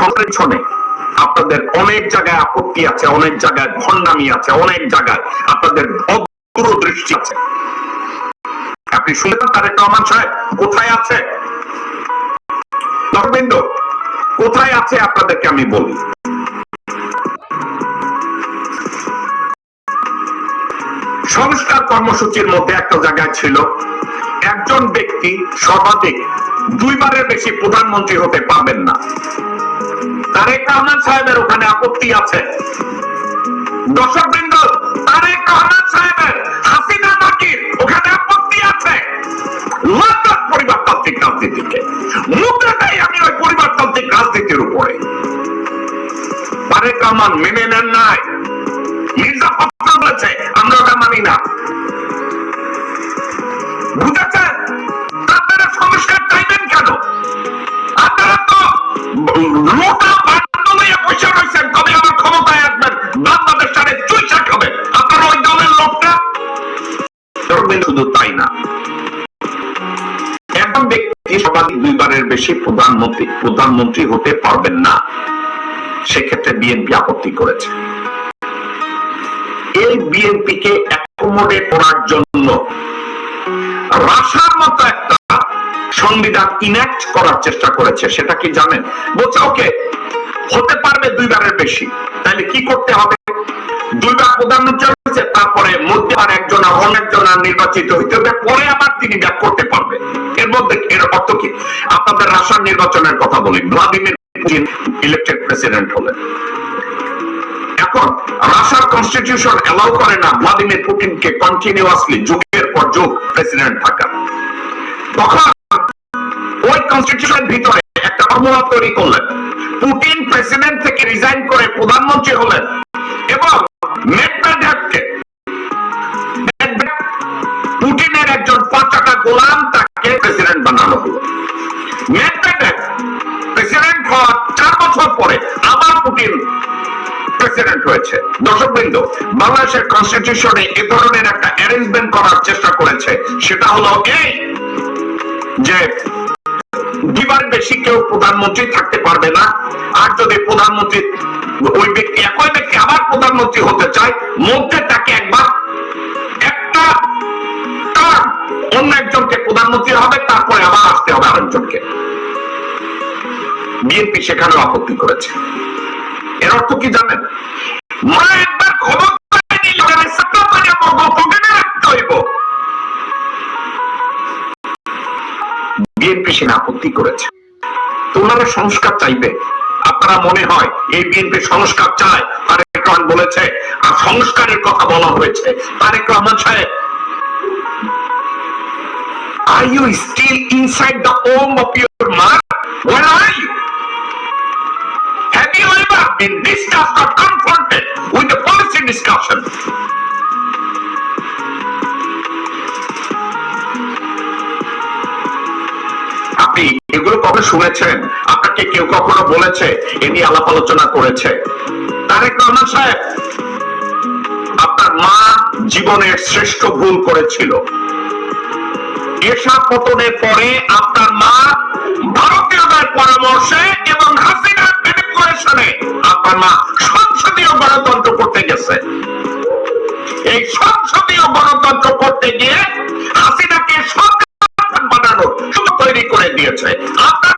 সংরক্ষণে আপনাদের অনেক জায়গায় আপত্তি আছে, অনেক জায়গায় ভণ্ডামি আছে, অনেক জায়গায় আপনাদের দূরদৃষ্টি আছে। আপনি শুনলেন তারেক রহমান সাহেব কোথায় আছে? দর্শকবৃন্দ, কোথায় আছে আপনাদেরকে আমি বলি। সংস্কার কর্মসূচির মধ্যে একটা জায়গায় ছিল একজন ব্যক্তি সর্বাধিক 2 বারের বেশি প্রধানমন্ত্রী হতে পারবেন না। তারেক রহমান সাহেবের ওখানে আপত্তি আছে। দর্শকবৃন্দ, তারেক রহমান সাহেবের হাসিনা নাকির ওখানে আপত্তি আছে। পরিবারতান্ত্রিক রাজনীতিকে মুদ্রাটাই আমি ওই পরিবারতান্ত্রিক রাজনীতির উপরে। তারেক রহমান মেনে নেন নাই, মির্জা ফখরুল বলেছে আমরা ওটা মানি না। বুঝেছেন? আপনারা সংস্কার চাইবেন কেন? আপনারা তো লোটা বান্ডলে বসে রয়েছেন, কবে আবার ক্ষমতায় আসবেন, বাংলাদেশ সাথে চুইচা খাবে। আপনারা ওই দলের লোকটা। শুধু তাই না, একজন ব্যক্তি সর্বাধিক 2 বারের বেশি প্রধানমন্ত্রী হতে পারবেন না, সেক্ষেত্রে বিএনপি আপত্তি করেছে। এই বিএনপি কে অ্যাকোমোডেট করার জন্য রাশার মতো একটা সংবিধান ইনঅ্যাক্ট করার চেষ্টা করেছে। সেটা কি জানেন? বলছে ওকে হতে পারবে 2 বারের বেশি, তাহলে কি করতে হবে? 2 বার প্রধানমন্ত্রী হয়েছে, তারপরে মধ্যে আর একজন অনেকজন নির্বাচিত হইতে হবে, পরে আবার তিনি ব্যাক করতে পারবে। এর মধ্যে এর অর্থ কি? আপনাদের রাশিয়ার নির্বাচনের কথা বলি। ভ্লাদিমির পুতিন ইলেক্টেড প্রেসিডেন্ট হলেন। এখন রাশিয়ার কনস্টিটিউশন অ্যালাউ করে না ভ্লাদিমির পুতিনকে কন্টিনিউয়াসলি যুগের পর যুগ প্রেসিডেন্ট থাকা। তখন ওই কনস্টিটিউশনের ভিতরে একটা ফর্মুলা তৈরি করলেন। পুতিন প্রেসিডেন্ট থেকে রিজাইন করে প্রধানমন্ত্রী হলেন এবং মেদভেদেভকে, পুতিনের একজন পাঁচাটা গোলাম, তাকে প্রেসিডেন্ট বানানো হলো। মেদভেদেভ প্রেসিডেন্ট হওয়ার 4 বছর পরে আবার পুতিন প্রেসিডেন্ট হয়েছে। দর্শকবৃন্দ, বাংলাদেশের কনস্টিটিউশনে এ ধরনের একটা অ্যারেঞ্জমেন্ট করার চেষ্টা করেছে। সেটা হলো এই যে 2 বার বেশি কেউ প্রধানমন্ত্রী থাকতে পারবে না। আর যদি প্রধানমন্ত্রী ওই ব্যক্তি একই ব্যক্তি আবার প্রধানমন্ত্রী হতে চায়, মধ্যে তাকে একবার একটা টার্ম অন্য একজনকে প্রধানমন্ত্রী হবে, তারপরে আবার আসতে হবে আরেকজনকে। বিএনপি সেখানেও আপত্তি করেছে। এর অর্থ কি জানেন? মা একবার ক্ষমতায় নিলে রাখতে হইব। বিএনপি সেখানে আপত্তি করেছে। তোমরা সংস্কার চাইবে। আপনারা মনে হয় এই বিএনপি সংস্কার চায়, তারেক রহমান বলেছে, আর সংস্কারের কথা বলা হয়েছে। তারেক রহমান সাহেব, are you still inside the home of your mother? Where are you? Have you ever been discussed or confronted with the policy discussion? আপনি এগুলো কবে শুনেছেন? আপনাকে কেউ কখনো বলেছে এ নিয়ে আলাপ আলোচনা করেছে? তারেক রহমান সাহেব, আপনার মা জীবনের শ্রেষ্ঠ ভুল করেছিল। এরশাদ পতনের পরে আপনার মা ভারতীয়দের পরামর্শে এবং হাসিনার ম্যানিপুলেশনে আপনার মা সংসদীয় গণতন্ত্র করতে গেছে। এই সংসদীয় গণতন্ত্র করতে গিয়ে হাসিনাকে সরকার বানানোর সুযোগ তৈরি করে দিয়েছে। আপনার